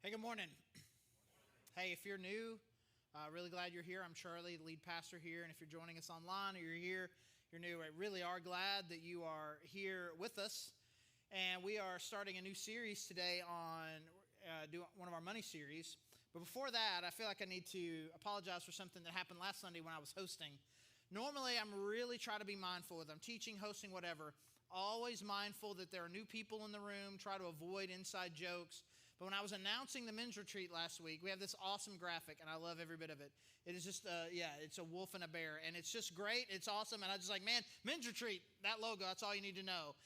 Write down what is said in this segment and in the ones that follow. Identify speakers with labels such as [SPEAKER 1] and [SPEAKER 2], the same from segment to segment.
[SPEAKER 1] Hey, good morning. Hey, if you're new, really glad you're here. I'm Charlie, the lead pastor here. And if you're joining us online or you're here, you're new, I really are glad that you are here with us. And we are starting a new series today on one of our money series. But before that, I feel like I need to apologize for something that happened last Sunday when I was hosting. Normally, I'm really trying to be mindful as I'm teaching, hosting, whatever, always mindful that there are new people in the room, try to avoid inside jokes. But when I was announcing the men's retreat last week, we have this awesome graphic, and I love every bit of it. It is just, it's a wolf and a bear, and it's just great. It's awesome, and I was just like, man, men's retreat, that logo, that's all you need to know.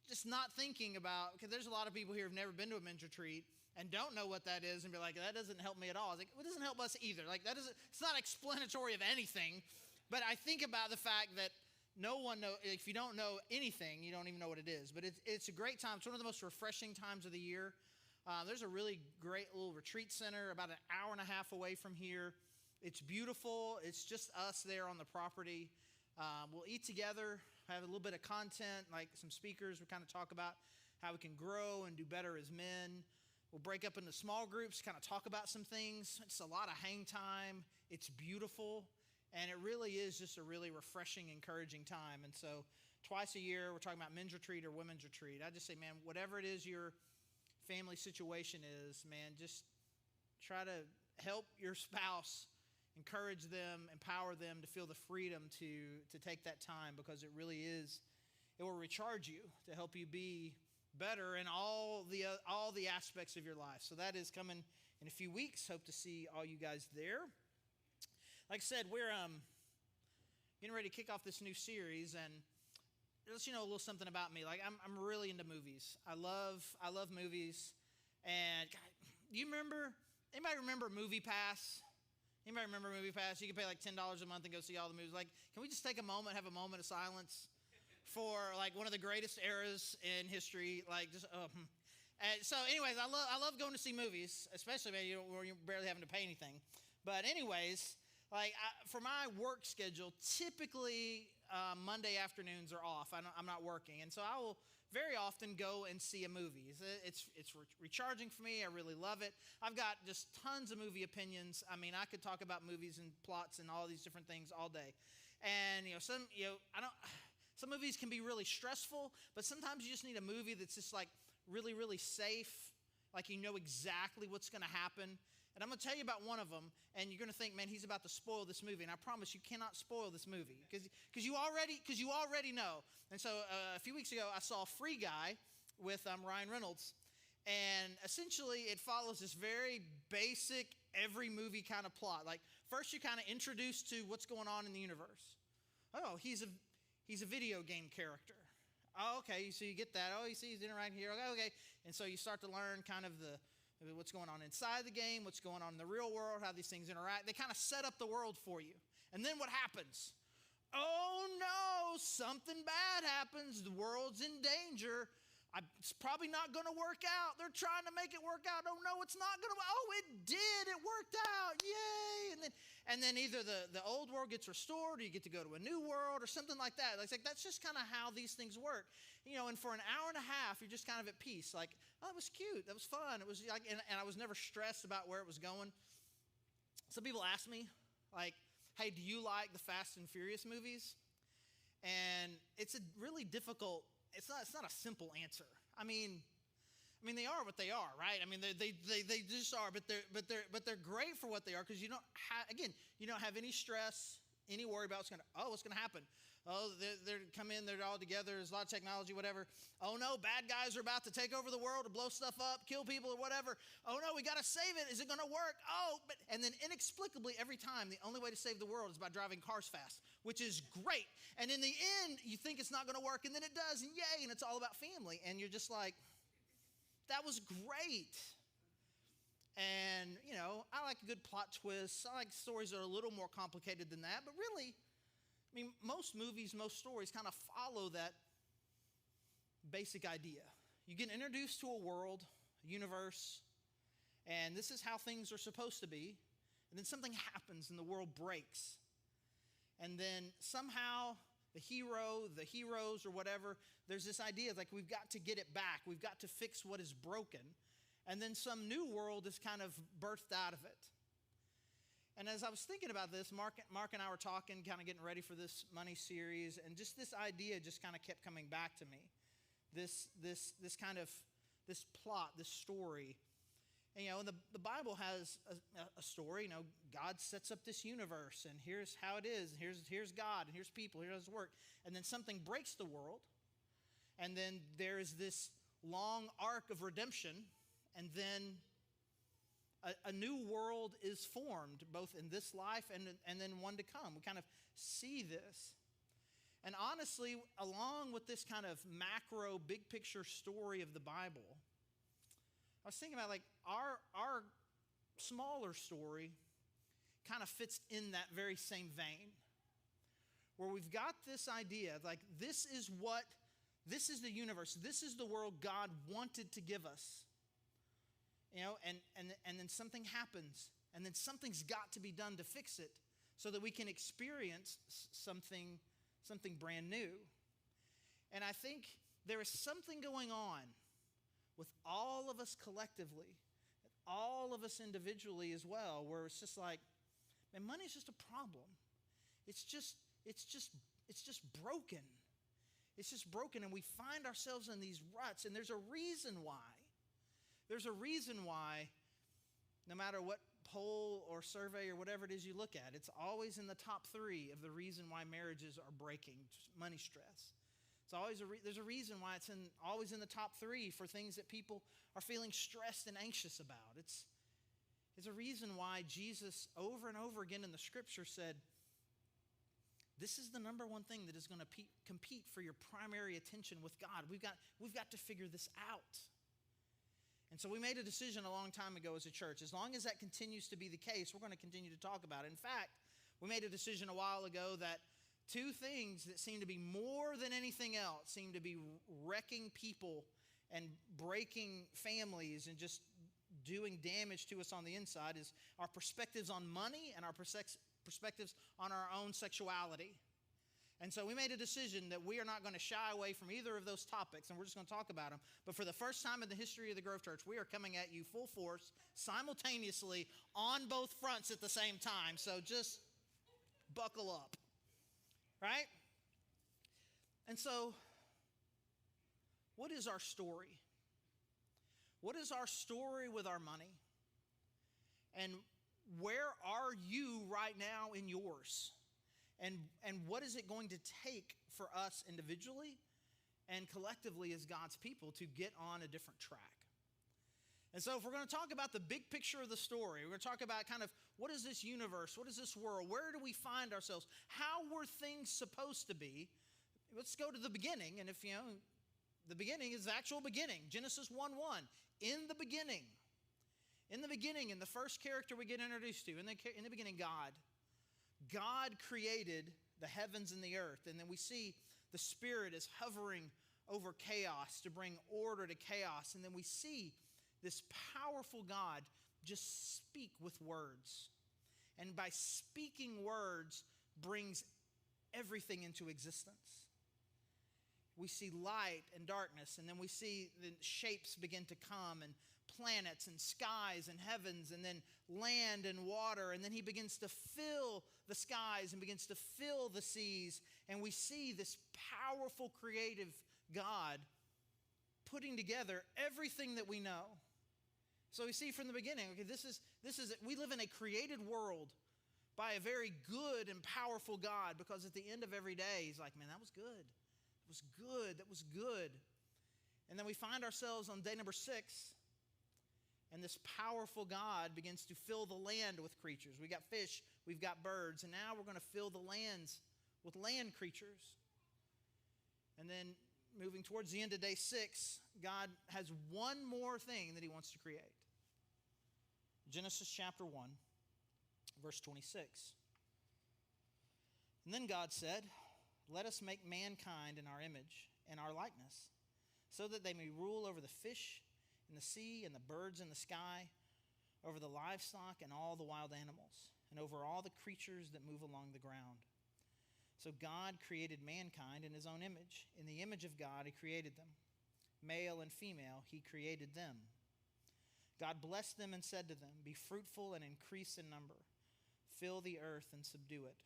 [SPEAKER 1] Just not thinking about, because there's a lot of people here who've never been to a men's retreat and don't know what that is and be like, that doesn't help me at all. I was like, well, it doesn't help us either. Like, it's not explanatory of anything, but I think about the fact that no one knows, if you don't know anything, you don't even know what it is. But it's a great time. It's one of the most refreshing times of the year. There's a really great little retreat center about an hour and a half away from here. It's beautiful. It's just us there on the property. We'll eat together, have a little bit of content, like some speakers. We kind of talk about how we can grow and do better as men. We'll break up into small groups, kind of talk about some things. It's a lot of hang time. It's beautiful. And it really is just a really refreshing, encouraging time. And so twice a year, we're talking about men's retreat or women's retreat. I just say, man, whatever it is your family situation is, man, just try to help your spouse, encourage them, empower them to feel the freedom to take that time, because it really is, it will recharge you to help you be better in all the aspects of your life. So that is coming in a few weeks. Hope to see all you guys there. Like I said, we're getting ready to kick off this new series, and just, a little something about me. Like, I'm really into movies. I love movies. And God, anybody remember Movie Pass? Anybody remember Movie Pass? You can pay like $10 a month and go see all the movies. Like, can we just take a moment, have a moment of silence for like one of the greatest eras in history? Like, just And so anyways, I love going to see movies, especially where you're barely having to pay anything. But anyways, for my work schedule, typically Monday afternoons are off. I'm not working. And so I will very often go and see a movie. It's recharging for me. I really love it. I've got just tons of movie opinions. I mean, I could talk about movies and plots and all these different things all day. And, some movies can be really stressful, but sometimes you just need a movie that's just like really, really safe. Like, you know exactly what's going to happen. And I'm going to tell you about one of them, and you're going to think, man, he's about to spoil this movie. And I promise you cannot spoil this movie because you already know. And so a few weeks ago, I saw Free Guy with Ryan Reynolds. And essentially, it follows this very basic, every movie kind of plot. Like, first you're kind of introduced to what's going on in the universe. Oh, he's a video game character. Oh, okay, so you get that. Oh, you see he's in right here. Okay. And so you start to learn kind of what's going on inside the game, what's going on in the real world, how these things interact. They kind of set up the world for you. And then what happens? Oh no, something bad happens. The world's in danger. It's probably not going to work out. They're trying to make it work out. Oh no, it's not going to. Oh, it did. It worked out. Yay. And then either the old world gets restored, or you get to go to a new world or something like that. It's like that's just kind of how these things work. And for an hour and a half, you're just kind of at peace. Like, oh, that was cute. That was fun. It was like, and I was never stressed about where it was going. Some people ask me, like, hey, do you like the Fast and Furious movies? And it's a really difficult. It's not a simple answer. I mean, they are what they are, right? I mean, they just are, but they're great for what they are, because you don't have any stress, any worry about what's gonna happen. Oh, they're come in, they're all together. There's a lot of technology, whatever. Oh no, bad guys are about to take over the world, to blow stuff up, kill people, or whatever. Oh no, we gotta save it. Is it gonna work? And then inexplicably every time, the only way to save the world is by driving cars fast, which is great. And in the end, you think it's not gonna work, and then it does, and yay, and it's all about family. And you're just like, that was great. And, I like a good plot twist. I like stories that are a little more complicated than that. But really, most movies, most stories kind of follow that basic idea. You get introduced to a world, a universe, and this is how things are supposed to be. And then something happens and the world breaks. And then somehow the hero, the heroes or whatever, there's this idea like we've got to get it back. We've got to fix what is broken. and then some new world is kind of birthed out of it. And as I was thinking about this, Mark and I were talking, kind of getting ready for this money series, and just this idea just kind of kept coming back to me. This plot, this story. And, the Bible has a story. God sets up this universe, and here's how it is. And here's God, and here's people, here's His work. And then something breaks the world, and then there is this long arc of redemption, and then a new world is formed, both in this life and then one to come. We kind of see this. And honestly, along with this kind of macro, big picture story of the Bible, I was thinking about our smaller story kind of fits in that very same vein, where we've got this idea, this is the universe, this is the world God wanted to give us. And then something happens, and then something's got to be done to fix it so that we can experience something brand new. And I think there is something going on with all of us collectively, all of us individually as well, where it's just like, man, money is just a problem. It's just broken. It's just broken, and we find ourselves in these ruts, and there's a reason why. There's a reason why, no matter what poll or survey or whatever it is you look at, it's always in the top 3 of the reason why marriages are breaking, just money stress. It's always there's a reason why it's always in the top 3 for things that people are feeling stressed and anxious about. It's a reason why Jesus over and over again in the Scripture said, this is the number one thing that is going to compete for your primary attention with God. We've got to figure this out. And so we made a decision a long time ago as a church. As long as that continues to be the case, we're going to continue to talk about it. In fact, we made a decision a while ago that 2 things that seem to be more than anything else seem to be wrecking people and breaking families and just doing damage to us on the inside is our perspectives on money and our perspectives on our own sexuality. And so we made a decision that we are not going to shy away from either of those topics, and we're just going to talk about them. But for the first time in the history of the Grove Church, we are coming at you full force, simultaneously, on both fronts at the same time. So just buckle up, right? And so, what is our story? What is our story with our money? And where are you right now in yours? And what is it going to take for us individually and collectively as God's people to get on a different track? And so if we're going to talk about the big picture of the story, we're going to talk about kind of what is this universe? What is this world? Where do we find ourselves? How were things supposed to be? Let's go to the beginning. And the beginning is the actual beginning. Genesis 1:1. In the beginning. In the beginning, in the first character we get introduced to, in the beginning, God created the heavens and the earth. And then we see the Spirit is hovering over chaos to bring order to chaos. And then we see this powerful God just speak with words. And by speaking words brings everything into existence. We see light and darkness, and then we see the shapes begin to come, and planets and skies and heavens, and then land and water, and then He begins to fill the skies and begins to fill the seas, and we see this powerful creative God putting together everything that we know. So we see from the beginning, okay, this is we live in a created world by a very good and powerful God, because at the end of every day, He's like, man, that was good. That was good. That was good. And then we find ourselves on day number 6, and this powerful God begins to fill the land with creatures. We got fish, we've got birds, and now we're going to fill the lands with land creatures. And then moving towards the end of day 6, God has one more thing that He wants to create. Genesis chapter 1, verse 26. And then God said, let us make mankind in our image and our likeness, so that they may rule over the fish in the sea and the birds in the sky, over the livestock and all the wild animals, and over all the creatures that move along the ground. So God created mankind in His own image. In the image of God He created them. Male and female He created them. God blessed them and said to them, "Be fruitful and increase in number. Fill the earth and subdue it.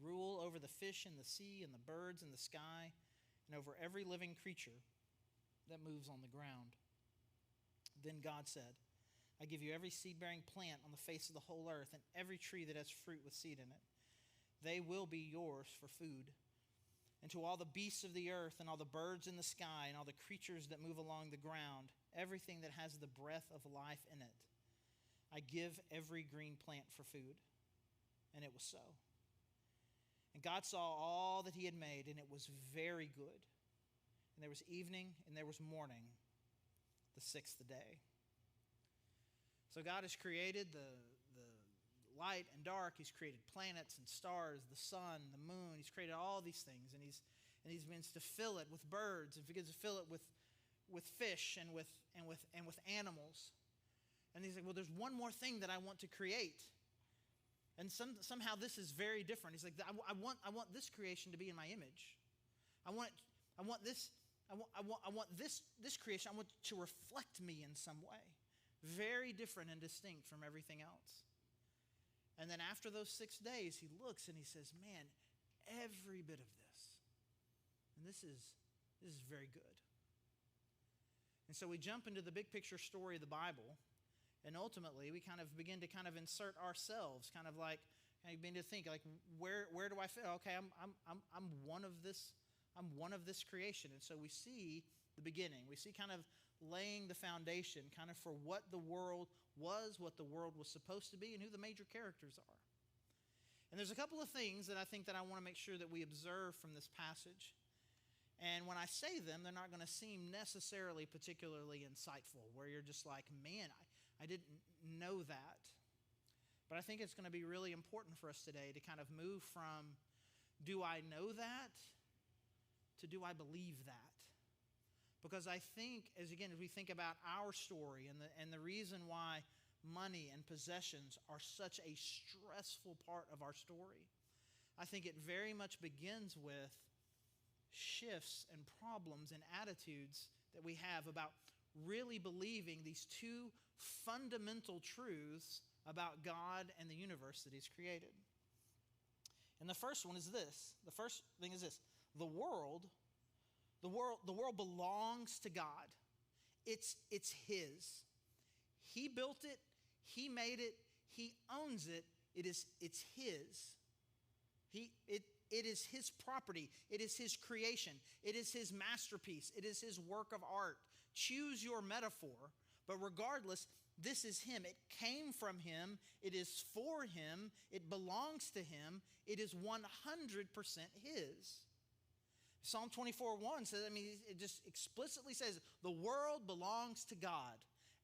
[SPEAKER 1] Rule over the fish in the sea and the birds in the sky and over every living creature that moves on the ground." Then God said, "I give you every seed-bearing plant on the face of the whole earth and every tree that has fruit with seed in it. They will be yours for food. And to all the beasts of the earth and all the birds in the sky and all the creatures that move along the ground, everything that has the breath of life in it, I give every green plant for food." And it was so. And God saw all that he had made, and it was very good. And there was evening and there was morning, the sixth day. So God has created the light and dark. He's created planets and stars, the sun, the moon. He's created all these things, and he's begins to fill it with birds, and begins to fill it with fish and with animals. And he's like, well, there's one more thing that I want to create. And somehow this is very different. He's like, I want this creation to be in my image. I want this creation. I want it to reflect me in some way. Very different and distinct from everything else. And then after those 6 days, he looks and he says, man, every bit of this. And this is very good. And so we jump into the big picture story of the Bible. And ultimately, we kind of begin to insert ourselves, kind of begin to think, like, where do I fit? Okay, I'm one of this. I'm one of this creation. And so we see the beginning. We see kind of laying the foundation, kind of for what the world was, what the world was supposed to be, and who the major characters are. And there's a couple of things that I think that I want to make sure that we observe from this passage. And when I say them, they're not going to seem necessarily particularly insightful, where you're just like, man, I didn't know that. But I think it's going to be really important for us today to kind of move from, do I know that, to do I believe that? Because I think, as we think about our story and the reason why money and possessions are such a stressful part of our story, I think it very much begins with shifts and problems and attitudes that we have about really believing these two fundamental truths about God and the universe that he's created. And the first one is this. The first thing is this. The world belongs to God. It's his. He built it. He made it. He owns it. It's his. It is his property. It is his creation. It is his masterpiece. It is his work of art. Choose your metaphor, but regardless, this is him. It came from him. It is for him. It belongs to him. It is 100% his. Psalm 24:1 says, it just explicitly says, the world belongs to God.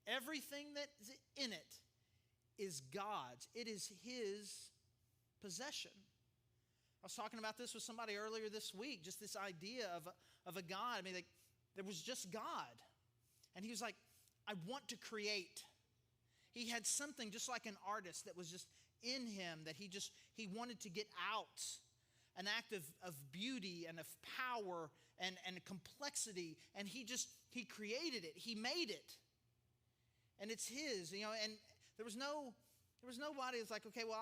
[SPEAKER 1] Everything that's in it is God's. It is his possession. I was talking about this with somebody earlier this week, just this idea of a God. There was just God. And he was like, I want to create. He had something just like an artist that was just in him that he wanted to get out. An act of beauty and of power and complexity. And he created it. He made it. And it's his, and there was nobody that's like, okay, well,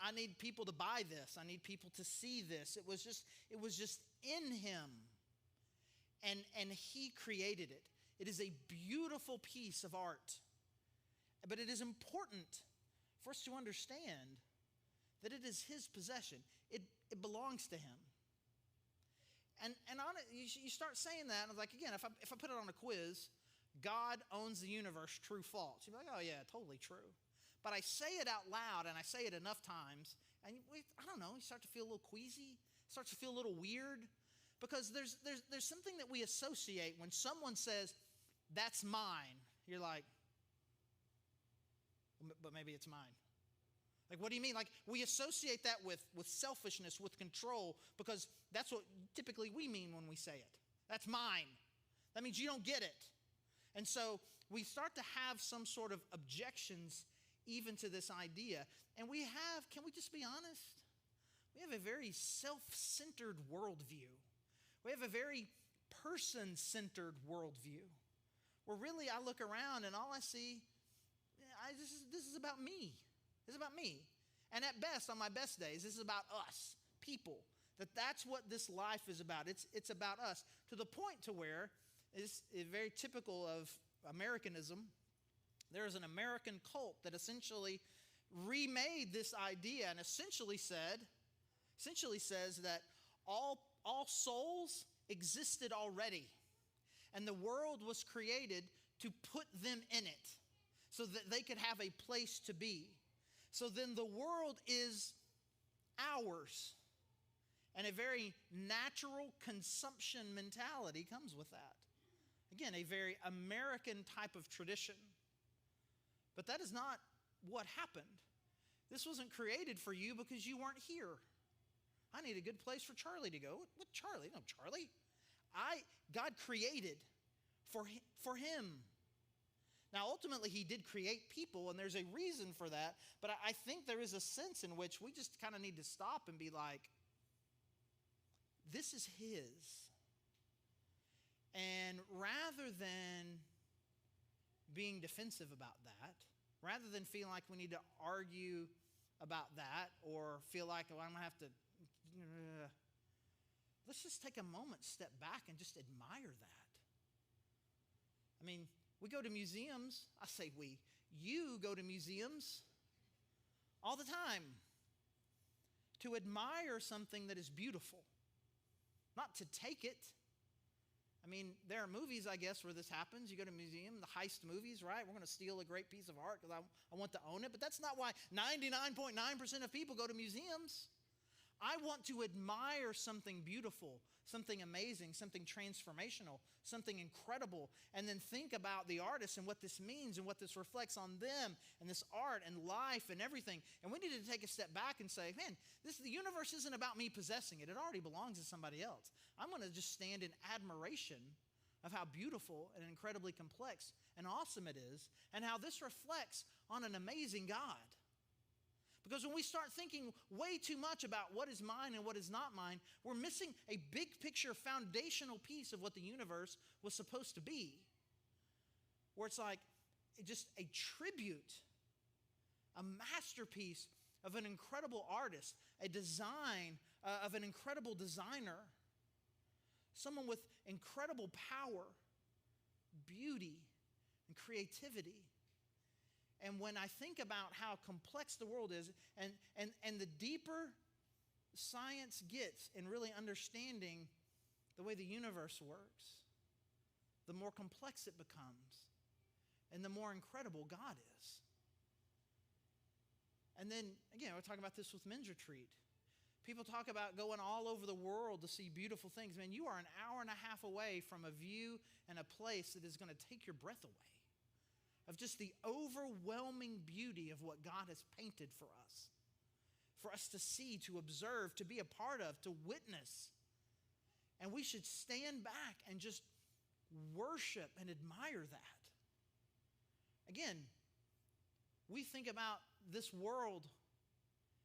[SPEAKER 1] I need people to buy this. I need people to see this. It was just in him. And he created it. It is a beautiful piece of art. But it is important for us to understand that it is his possession. It belongs to him. And on it, you start saying that, and I'm like, again, if I put it on a quiz, God owns the universe, true, false. You'd be like, oh yeah, totally true. But I say it out loud, and I say it enough times, and I don't know, you start to feel a little queasy, starts to feel a little weird, because there's something that we associate when someone says, that's mine. You're like, but maybe it's mine. Like, what do you mean? Like, we associate that with selfishness, with control, because that's what typically we mean when we say it. That's mine. That means you don't get it. And so we start to have some sort of objections even to this idea. And can we just be honest? We have a very self-centered worldview. We have a very person-centered worldview, where really I look around and all I see, this is about me. This is about me. And at best, on my best days, this is about us, people. That's what this life is about. It's about us. To the point to where it's very typical of Americanism. There is an American cult that essentially remade this idea and essentially says that all souls existed already. And the world was created to put them in it so that they could have a place to be. So then the world is ours. And a very natural consumption mentality comes with that. Again, a very American type of tradition. But that is not what happened. This wasn't created for you because you weren't here. I need a good place for Charlie to go. What Charlie? No, Charlie. God created for him. Now, ultimately, he did create people, and there's a reason for that. But I think there is a sense in which we just kind of need to stop and be like, this is his. And rather than being defensive about that, rather than feeling like we need to argue about that or feel like, oh, I'm going to have to, let's just take a moment, step back, and just admire that. I mean, we go to museums. I say we. You go to museums all the time to admire something that is beautiful, not to take it. I mean, there are movies, I guess, where this happens. You go to a museum, the heist movies, right? We're going to steal a great piece of art because I want to own it. But that's not why 99.9% of people go to museums. I want to admire something beautiful, something amazing, something transformational, something incredible, and then think about the artist and what this means and what this reflects on them and this art and life and everything. And we need to take a step back and say, man, the universe isn't about me possessing it. It already belongs to somebody else. I'm going to just stand in admiration of how beautiful and incredibly complex and awesome it is, and how this reflects on an amazing God. Because when we start thinking way too much about what is mine and what is not mine, we're missing a big picture, foundational piece of what the universe was supposed to be. Where it's like just a tribute, a masterpiece of an incredible artist, a design of an incredible designer, someone with incredible power, beauty, and creativity. And when I think about how complex the world is, and the deeper science gets in really understanding the way the universe works, the more complex it becomes, and the more incredible God is. And then, again, we're talking about this with Men's Retreat. People talk about going all over the world to see beautiful things. Man, you are an hour and a half away from a view and a place that is going to take your breath away. Of just the overwhelming beauty of what God has painted for us to see, to observe, to be a part of, to witness. And we should stand back and just worship and admire that. Again, we think about this world,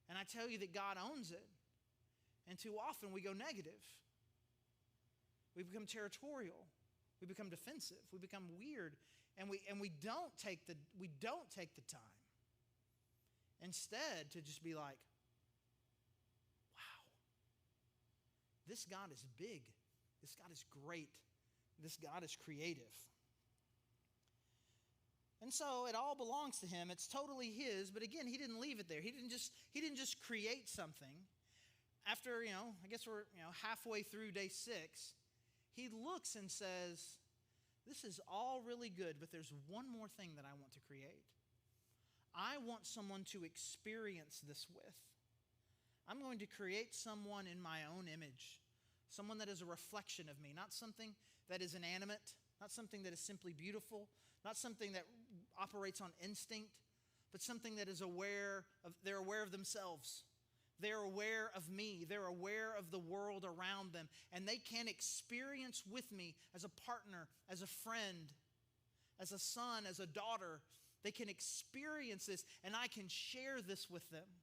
[SPEAKER 1] and I tell you that God owns it, and too often we go negative. We become territorial. We become defensive. We become weird. And we don't take the time instead to just be like, wow, this God is big. This God is great. This God is creative. And so it all belongs to him. It's totally his. But again, he didn't leave it there. He didn't just create something. After, I guess we're halfway through day 6, he looks and says, this is all really good, but there's one more thing that I want to create. I want someone to experience this with. I'm going to create someone in my own image, someone that is a reflection of me, not something that is inanimate, not something that is simply beautiful, not something that operates on instinct, but something that is they're aware of themselves. They're aware of me. They're aware of the world around them. And they can experience with me as a partner, as a friend, as a son, as a daughter. They can experience this, and I can share this with them.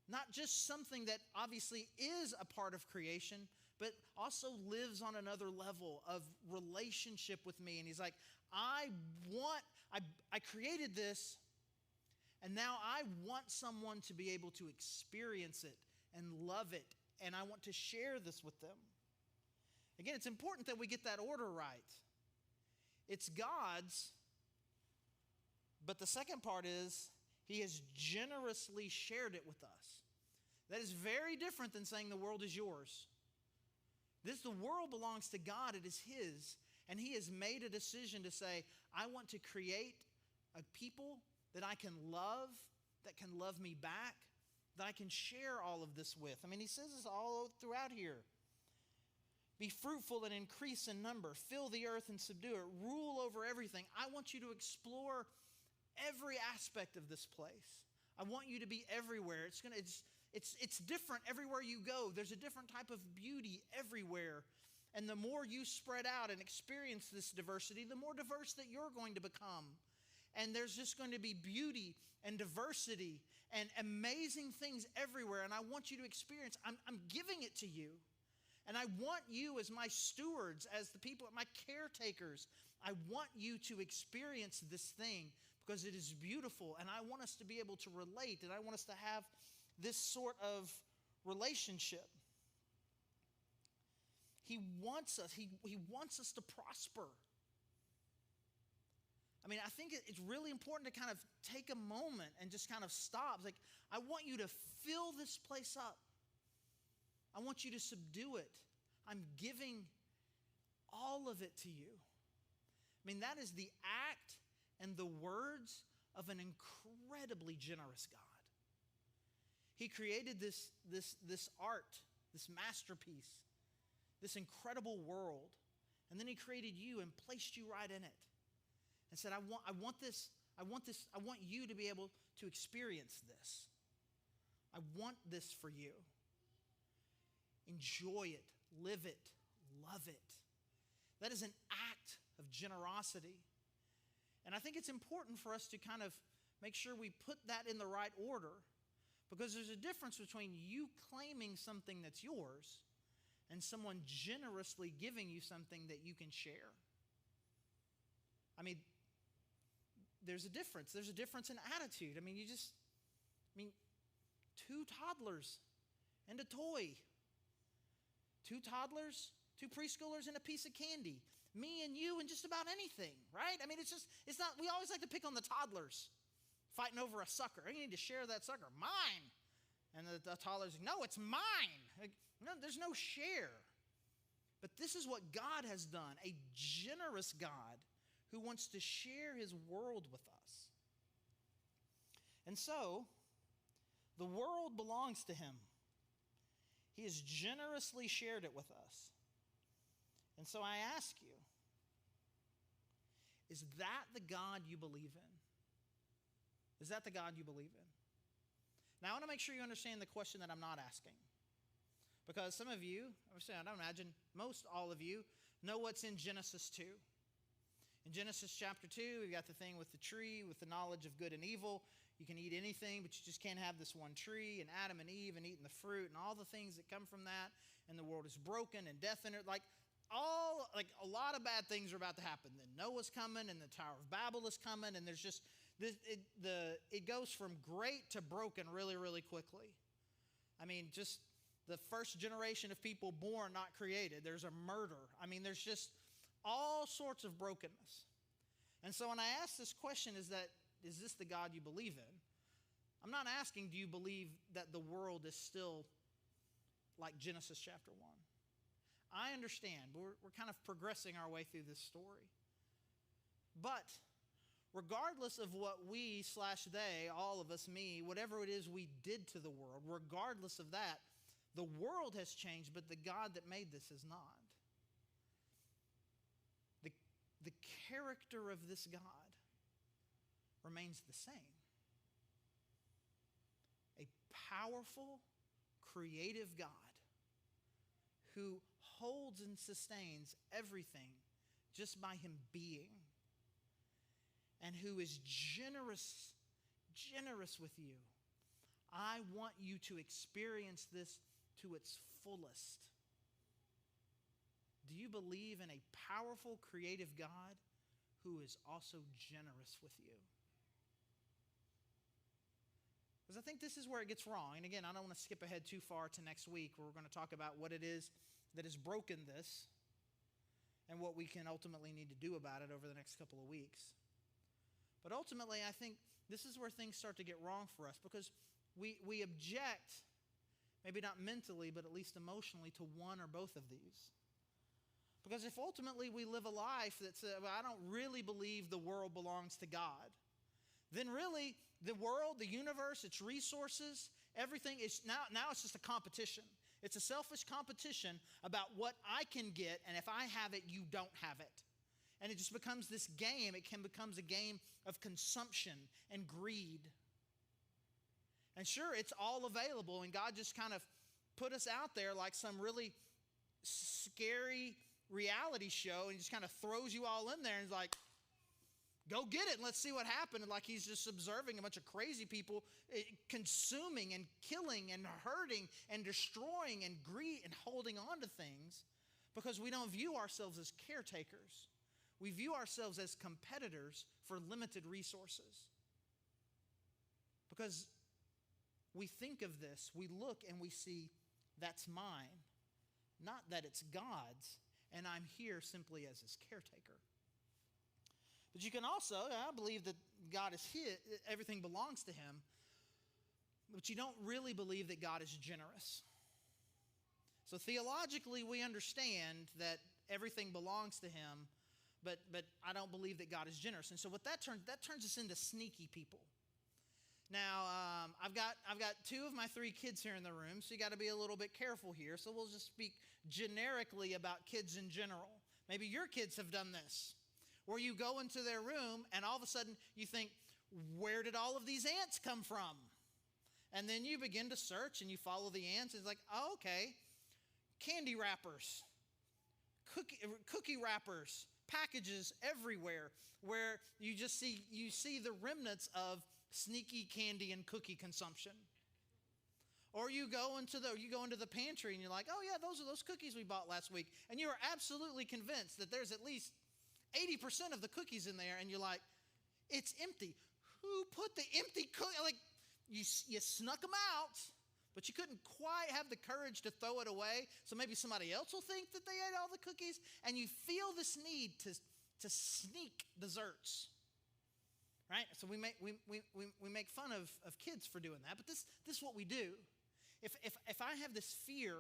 [SPEAKER 1] not just something that obviously is a part of creation, but also lives on another level of relationship with me. And he's like, I created this, and now I want someone to be able to experience it and love it, and I want to share this with them. Again, it's important that we get that order right. It's God's, but the second part is He has generously shared it with us. That is very different than saying the world is yours. The world belongs to God. It is His. And He has made a decision to say, I want to create a people that I can love, that can love me back, that I can share all of this with. I mean, He says this all throughout here. Be fruitful and increase in number. Fill the earth and subdue it. Rule over everything. I want you to explore every aspect of this place. I want you to be everywhere. It's different everywhere you go. There's a different type of beauty everywhere. And the more you spread out and experience this diversity, the more diverse that you're going to become. And there's just going to be beauty and diversity and amazing things everywhere. And I want you to experience. I'm giving it to you. And I want you as my stewards, as the people, my caretakers, I want you to experience this thing because it is beautiful. And I want us to be able to relate. And I want us to have this sort of relationship. He wants us to prosper. I mean, I think it's really important to kind of take a moment and just kind of stop. It's like, I want you to fill this place up. I want you to subdue it. I'm giving all of it to you. I mean, that is the act and the words of an incredibly generous God. He created this art, this masterpiece, this incredible world. And then He created you and placed you right in it. And said, I want you to be able to experience this. I want this for you. Enjoy it, live it, love it. That is an act of generosity. And I think it's important for us to kind of make sure we put that in the right order, because there's a difference between you claiming something that's yours and someone generously giving you something that you can share. I mean, there's a difference. There's a difference in attitude. I mean, two toddlers and a toy. Two toddlers, two preschoolers, and a piece of candy. Me and you and just about anything, right? I mean, it's not, we always like to pick on the toddlers fighting over a sucker. You need to share that sucker. Mine. And the toddler's like, no, it's mine. Like, no, there's no share. But this is what God has done, a generous God who wants to share His world with us. And so, the world belongs to Him. He has generously shared it with us. And so I ask you, is that the God you believe in? Is that the God you believe in? Now, I want to make sure you understand the question that I'm not asking. Because some of you, I don't imagine, most all of you, know what's in Genesis 2. In Genesis chapter 2, we've got the thing with the tree, with the knowledge of good and evil. You can eat anything, but you just can't have this one tree. And Adam and Eve and eating the fruit and all the things that come from that. And the world is broken and death entered. Like a lot of bad things are about to happen. Then Noah's coming and the Tower of Babel is coming. And there's just, it goes from great to broken really, really quickly. I mean, just the first generation of people born, not created. There's a murder. I mean, there's just all sorts of brokenness. And so when I ask this question, is this the God you believe in? I'm not asking, do you believe that the world is still like Genesis chapter 1? I understand. We're kind of progressing our way through this story. But regardless of what we/they, all of us, me, whatever it is we did to the world, regardless of that, the world has changed, but the God that made this has not. The character of this God remains the same. A powerful, creative God who holds and sustains everything just by Him being, and who is generous with you. I want you to experience this to its fullest. Do you believe in a powerful, creative God who is also generous with you? Because I think this is where it gets wrong. And again, I don't want to skip ahead too far to next week, where we're going to talk about what it is that has broken this and what we can ultimately need to do about it over the next couple of weeks. But ultimately, I think this is where things start to get wrong for us, because we object, maybe not mentally, but at least emotionally, to one or both of these. Because if ultimately we live a life that says, well, I don't really believe the world belongs to God, then really the world, the universe, its resources, everything is now it's just a competition. It's a selfish competition about what I can get, and if I have it, you don't have it. And it just becomes this game. It becomes a game of consumption and greed. And sure, it's all available, and God just kind of put us out there like some really scary reality show, and he just kind of throws you all in there and is like, go get it and let's see what happened. And like he's just observing a bunch of crazy people consuming and killing and hurting and destroying and greed and holding on to things, because we don't view ourselves as caretakers. We view ourselves as competitors for limited resources. Because we think of this, we look and we see, that's mine, not that it's God's, and I'm here simply as his caretaker. But you can also, I believe that God is his, everything belongs to him, but you don't really believe that God is generous. So theologically, we understand that everything belongs to him, but I don't believe that God is generous. And so what that turns us into sneaky people. Now, I've got two of my three kids here in the room, so you got to be a little bit careful here. So we'll just speak generically about kids in general. Maybe your kids have done this, where you go into their room and all of a sudden you think, where did all of these ants come from? And then you begin to search and you follow the ants. It's like, oh, okay, candy wrappers, cookie wrappers, packages everywhere, where you see the remnants of sneaky candy and cookie consumption. Or you go into the pantry and you're like, oh yeah, those are those cookies we bought last week. And you are absolutely convinced that there's at least 80% of the cookies in there, and you're like, it's empty. Who put the empty cookie? Like, you snuck them out, but you couldn't quite have the courage to throw it away, so maybe somebody else will think that they ate all the cookies, and you feel this need to sneak desserts. Right? So we make fun of kids for doing that, but this is what we do. If I have this fear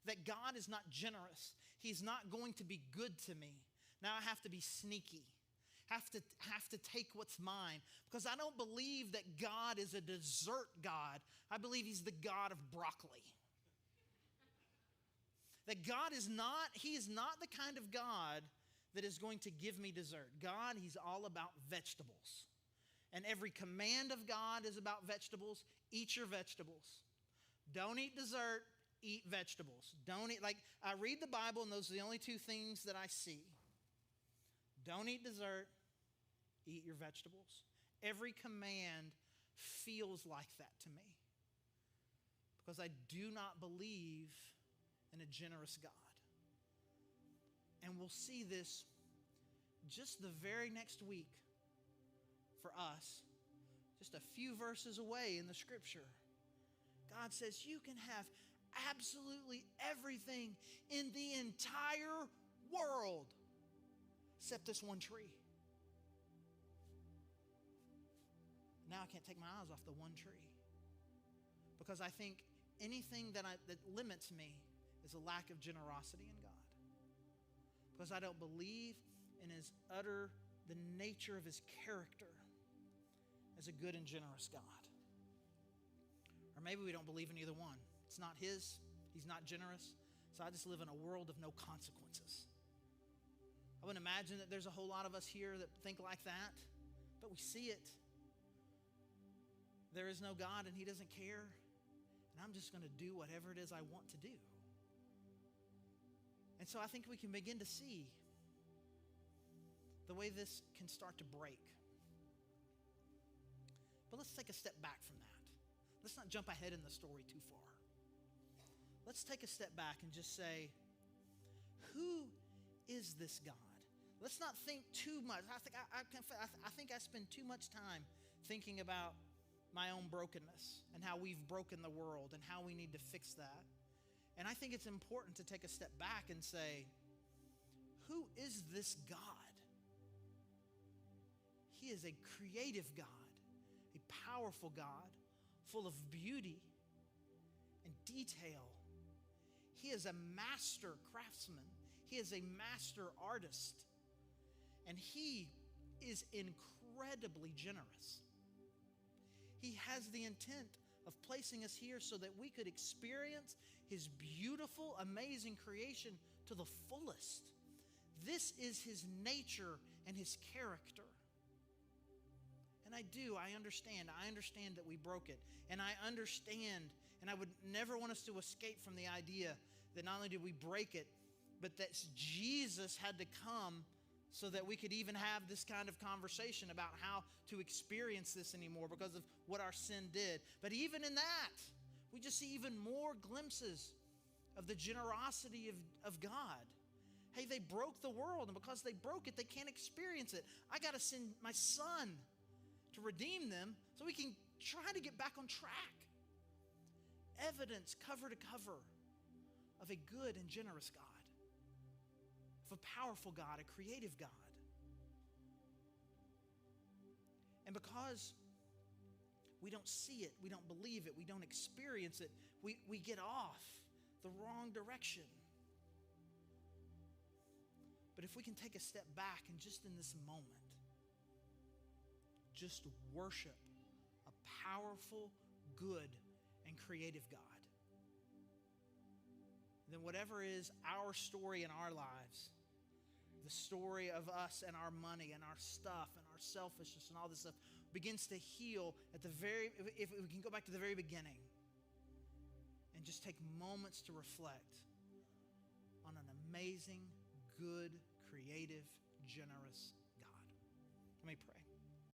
[SPEAKER 1] that God is not generous, he's not going to be good to me, now I have to be sneaky, have to take what's mine, because I don't believe that God is a dessert God. I believe he's the God of broccoli. That God is not, he is not the kind of God that is going to give me dessert. God, he's all about vegetables. And every command of God is about vegetables. Eat your vegetables. Don't eat dessert, eat vegetables. Don't eat, like, I read the Bible and those are the only two things that I see. Don't eat dessert, eat your vegetables. Every command feels like that to me, because I do not believe in a generous God. And we'll see this just the very next week for us, just a few verses away in the scripture. God says you can have absolutely everything in the entire world except this one tree. Now I can't take my eyes off the one tree, because I think anything that limits me is a lack of generosity in God, because I don't believe in the nature of his character as a good and generous God. Or maybe we don't believe in either one. It's not his, he's not generous, so I just live in a world of no consequences. I wouldn't imagine that there's a whole lot of us here that think like that, but we see it. There is no God and he doesn't care, and I'm just going to do whatever it is I want to do. And so I think we can begin to see the way this can start to break. But let's take a step back from that. let's not jump ahead in the story too far. Let's take a step back and just say, who is this God? Let's not think too much. I think I spend too much time thinking about my own brokenness and how we've broken the world and how we need to fix that. And I think it's important to take a step back and say, who is this God? He is a creative God, a powerful God, full of beauty and detail. He is a master craftsman. He is a master artist. And he is incredibly generous. He has the intent of placing us here so that we could experience his beautiful, amazing creation to the fullest. This is his nature and his character. And I understand. I understand that we broke it. And I understand, and I would never want us to escape from the idea that not only did we break it, but that Jesus had to come so that we could even have this kind of conversation about how to experience this anymore because of what our sin did. But even in that, we just see even more glimpses of the generosity of God. Hey, they broke the world, and because they broke it, they can't experience it. I got to send my son to redeem them so we can try to get back on track. Evidence cover to cover of a good and generous God, of a powerful God, a creative God. And because we don't see it, we don't believe it, we don't experience it, we get off the wrong direction. But if we can take a step back and just in this moment, just worship a powerful, good, and creative God, then whatever is our story in our lives, the story of us and our money and our stuff and our selfishness and all this stuff begins to heal if we can go back to the very beginning and just take moments to reflect on an amazing, good, creative, generous God. Let me pray.